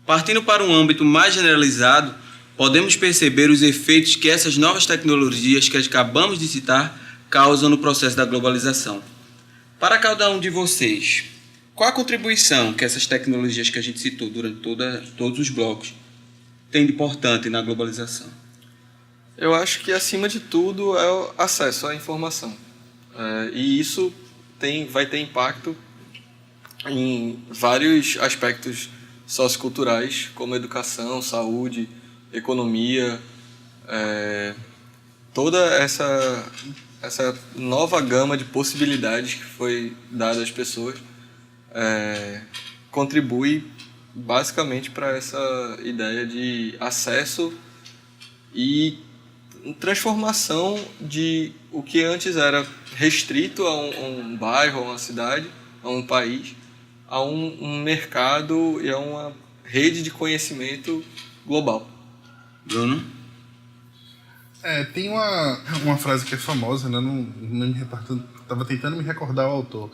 Partindo para um âmbito mais generalizado, podemos perceber os efeitos que essas novas tecnologias que acabamos de citar causam no processo da globalização. Para cada um de vocês, qual a contribuição que essas tecnologias que a gente citou durante todos os blocos têm de importante na globalização? Eu acho que, acima de tudo, é o acesso à informação. E isso vai ter impacto em vários aspectos socioculturais, como educação, saúde, economia, toda essa nova gama de possibilidades que foi dada às pessoas contribui basicamente para essa ideia de acesso e transformação de o que antes era restrito a um bairro, a uma cidade, a um país, a um mercado e a uma rede de conhecimento global. Bruno? Tem uma frase que é famosa, né? Não me reparto, estava tentando me recordar o autor.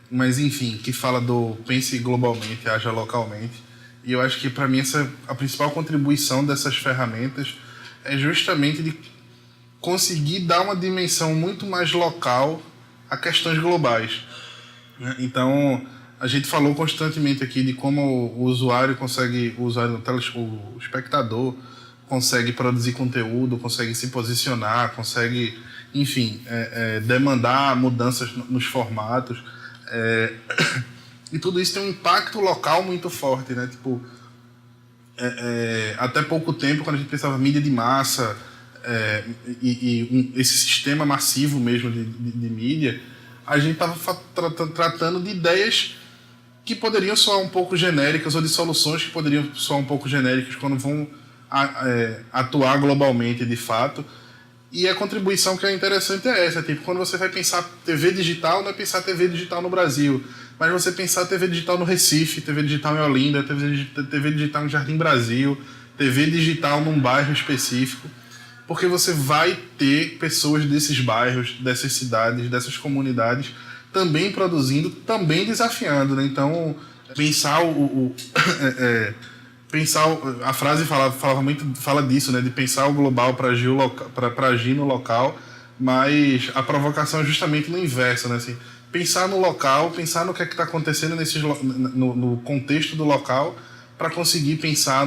Mas enfim, que fala do pense globalmente, haja localmente. E eu acho que para mim a principal contribuição dessas ferramentas é justamente de conseguir dar uma dimensão muito mais local a questões globais. Então, a gente falou constantemente aqui de como o espectador consegue produzir conteúdo, consegue se posicionar, consegue, enfim, demandar mudanças nos formatos. E tudo isso tem um impacto local muito forte, né? Tipo, até pouco tempo, quando a gente pensava em mídia de massa esse sistema massivo mesmo de mídia, a gente estava tratando de ideias que poderiam soar um pouco genéricas ou de soluções que poderiam soar um pouco genéricas quando vão atuar globalmente de fato. E a contribuição que é interessante é essa, tipo, quando você vai pensar TV digital, não é pensar TV digital no Brasil, mas você pensar TV digital no Recife, TV digital em Olinda, TV digital em Jardim Brasil, TV digital num bairro específico, porque você vai ter pessoas desses bairros, dessas cidades, dessas comunidades também produzindo, também desafiando, né? Então, pensar a frase fala disso, né? De pensar o global para agir no local, mas a provocação é justamente no inverso, né? Assim, pensar no local, pensar no que é que está acontecendo no contexto do local para conseguir pensar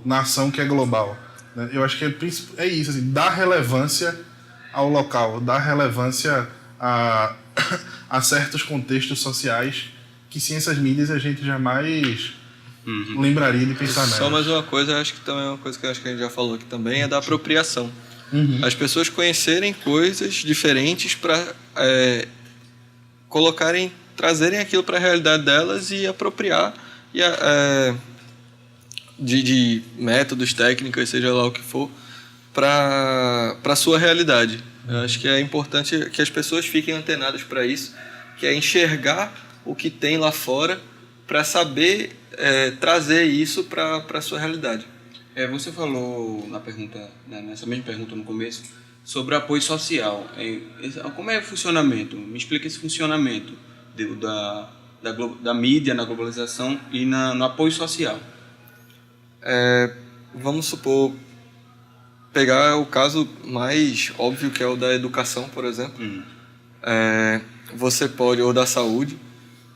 na ação que é global, né? Eu acho que é isso, assim, dar relevância ao local, dar relevância a certos contextos sociais que sem essas mídias a gente jamais lembraria de pensar nelas. Só mais uma coisa, acho que também é uma coisa que acho que a gente já falou aqui também, é da apropriação. As pessoas conhecerem coisas diferentes para trazerem aquilo para a realidade delas e apropriar de métodos, técnicas, seja lá o que for, para a sua realidade. Eu acho que é importante que as pessoas fiquem antenadas para isso, que é enxergar o que tem lá fora para saber trazer isso para a sua realidade. Você falou nessa mesma pergunta no começo, sobre apoio social. Como é o funcionamento? Me explica esse funcionamento da mídia na globalização e no apoio social. Vamos supor, pegar o caso mais óbvio, que é o da educação, por exemplo. Você pode, ou da saúde,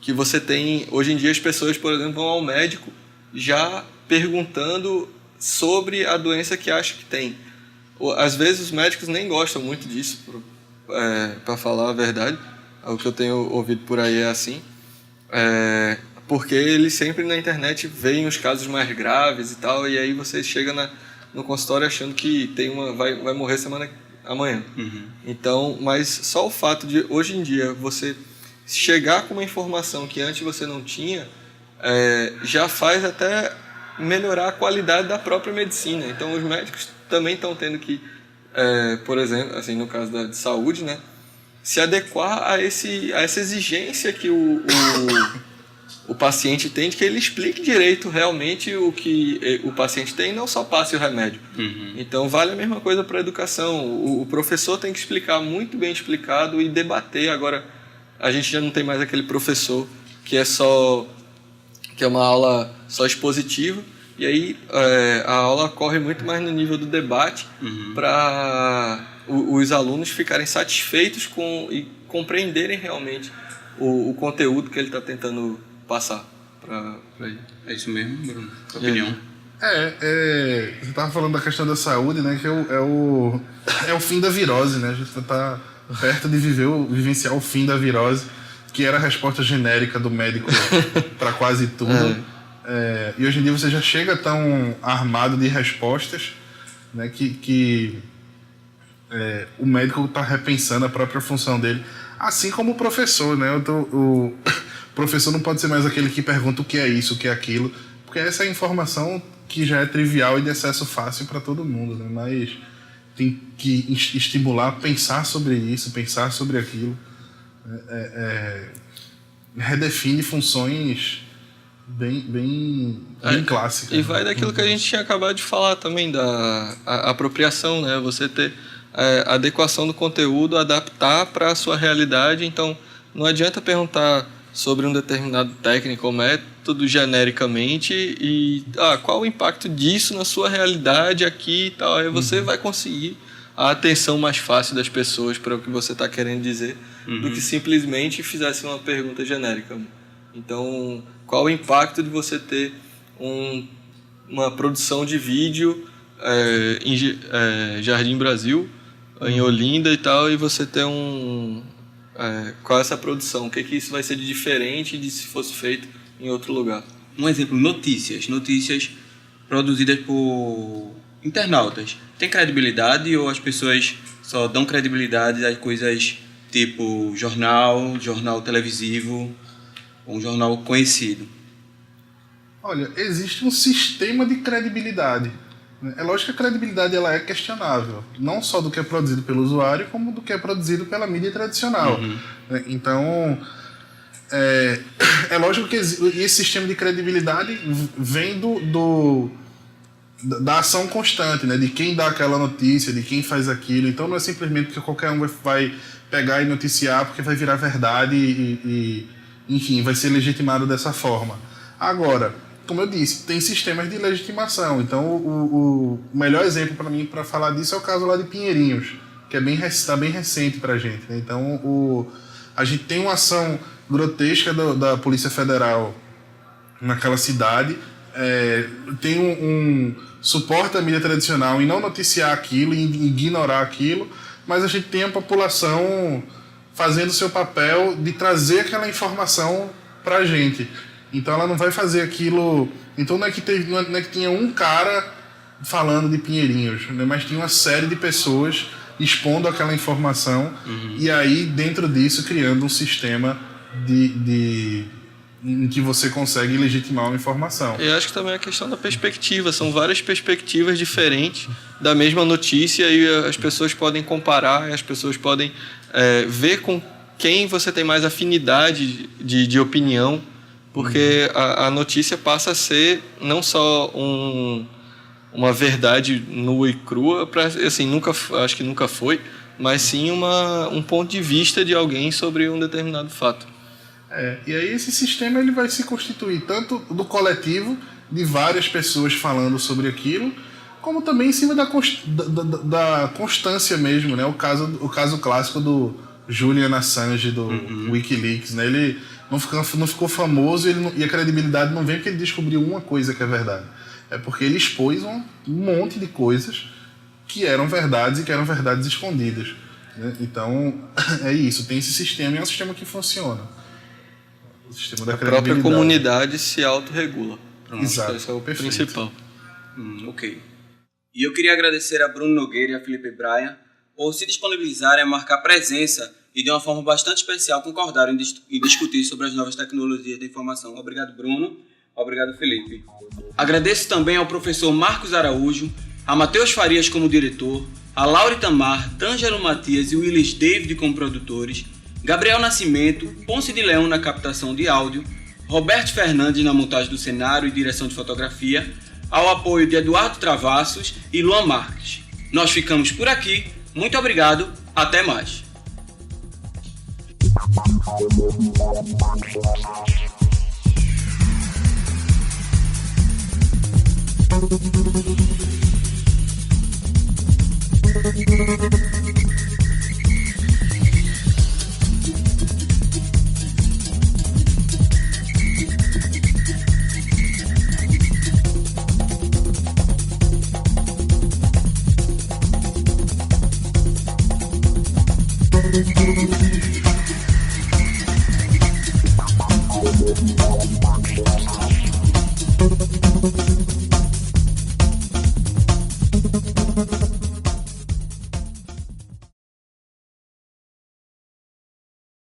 que você tem, hoje em dia as pessoas, por exemplo, vão ao médico já perguntando sobre a doença que acha que tem. Às vezes os médicos nem gostam muito disso, para falar a verdade. O que eu tenho ouvido por aí é assim. Porque eles sempre na internet veem os casos mais graves e tal, e aí você chega no consultório achando que vai morrer amanhã. Então, mas só o fato de, hoje em dia, você chegar com uma informação que antes você não tinha, já faz até melhorar a qualidade da própria medicina. Então, os médicos também estão tendo que, por exemplo, assim, no caso de saúde, né, se adequar a essa exigência que o paciente tem, de que ele explique direito realmente o que o paciente tem e não só passe o remédio. Então, vale a mesma coisa para a educação. O professor tem que explicar muito bem explicado e debater. Agora, a gente já não tem mais aquele professor que que é uma aula só expositiva, e aí a aula corre muito mais no nível do debate para os alunos ficarem satisfeitos e compreenderem realmente o conteúdo que ele está tentando passar para ele. É isso mesmo, Bruno? Sua opinião? Você estava falando da questão da saúde, né? Que é o fim da virose, né? A gente está perto de vivenciar o fim da virose, que era a resposta genérica do médico para quase tudo. E hoje em dia você já chega tão armado de respostas, né? Que o médico está repensando a própria função dele. Assim como o professor, né? O professor não pode ser mais aquele que pergunta o que é isso, o que é aquilo, porque essa é a informação que já é trivial e de acesso fácil para todo mundo, né? Mas tem que estimular a pensar sobre isso, pensar sobre aquilo. Redefine funções bem clássicas. E vai daquilo que a gente tinha acabado de falar também, da apropriação, né? Você ter a adequação do conteúdo, adaptar para a sua realidade. Então, não adianta perguntar sobre um determinado técnico ou método genericamente e qual o impacto disso na sua realidade aqui e tal. Aí você vai conseguir a atenção mais fácil das pessoas para o que você está querendo dizer do que simplesmente fizesse uma pergunta genérica. Então, qual o impacto de você ter uma produção de vídeo em Jardim Brasil, em Olinda e tal, e você ter qual é essa produção? O que isso vai ser de diferente de se fosse feito em outro lugar? Um exemplo, notícias produzidas por internautas. Tem credibilidade ou as pessoas só dão credibilidade às coisas tipo jornal televisivo, ou um jornal conhecido? Olha, existe um sistema de credibilidade. É lógico que a credibilidade ela é questionável, não só do que é produzido pelo usuário, como do que é produzido pela mídia tradicional. Então, é lógico que esse sistema de credibilidade vem da ação constante, né? De quem dá aquela notícia, de quem faz aquilo. Então não é simplesmente porque qualquer um vai pegar e noticiar porque vai virar verdade e enfim, vai ser legitimado dessa forma. Agora, como eu disse, tem sistemas de legitimação. Então, o melhor exemplo para mim para falar disso é o caso lá de Pinheirinhos, que está bem recente para a gente, né? Então, a gente tem uma ação grotesca da Polícia Federal naquela cidade, tem suporte à mídia tradicional em não noticiar aquilo, em ignorar aquilo, mas a gente tem a população fazendo o seu papel de trazer aquela informação para a gente. Então ela não vai fazer aquilo. Então não é que tinha um cara falando de Pinheirinhos, né? Mas tinha uma série de pessoas expondo aquela informação e aí dentro disso criando um sistema em que você consegue legitimar uma informação. Eu acho que também é a questão da perspectiva. São várias perspectivas diferentes da mesma notícia e as pessoas podem comparar, as pessoas podem ver com quem você tem mais afinidade de opinião. Porque a notícia passa a ser não só uma verdade nua e crua, assim, acho que nunca foi, mas sim um ponto de vista de alguém sobre um determinado fato. E aí esse sistema ele vai se constituir tanto do coletivo, de várias pessoas falando sobre aquilo, como também em cima da constância mesmo, né? O caso clássico do Julian Assange, do Wikileaks, né? Ele não ficou famoso e a credibilidade não vem porque ele descobriu uma coisa que é verdade. É porque ele expôs um monte de coisas que eram verdades e que eram verdades escondidas, né? Então, é isso. Tem esse sistema e é um sistema que funciona. O sistema da credibilidade. A própria comunidade se autorregula. Exato. Esse é o Perfeito. principal. Ok. E eu queria agradecer a Bruno Nogueira e a Felipe Braia por se disponibilizarem a marcar presença e de uma forma bastante especial concordaram em discutir sobre as novas tecnologias da informação. Obrigado, Bruno. Obrigado, Felipe. Agradeço também ao professor Marcos Araújo, a Matheus Farias como diretor, a Laura Itamar, D'Angelo Matias e Willis David como produtores, Gabriel Nascimento, Ponce de Leão na captação de áudio, Roberto Fernandes na montagem do cenário e direção de fotografia, ao apoio de Eduardo Travassos e Luan Marques. Nós ficamos por aqui. Muito obrigado. Até mais.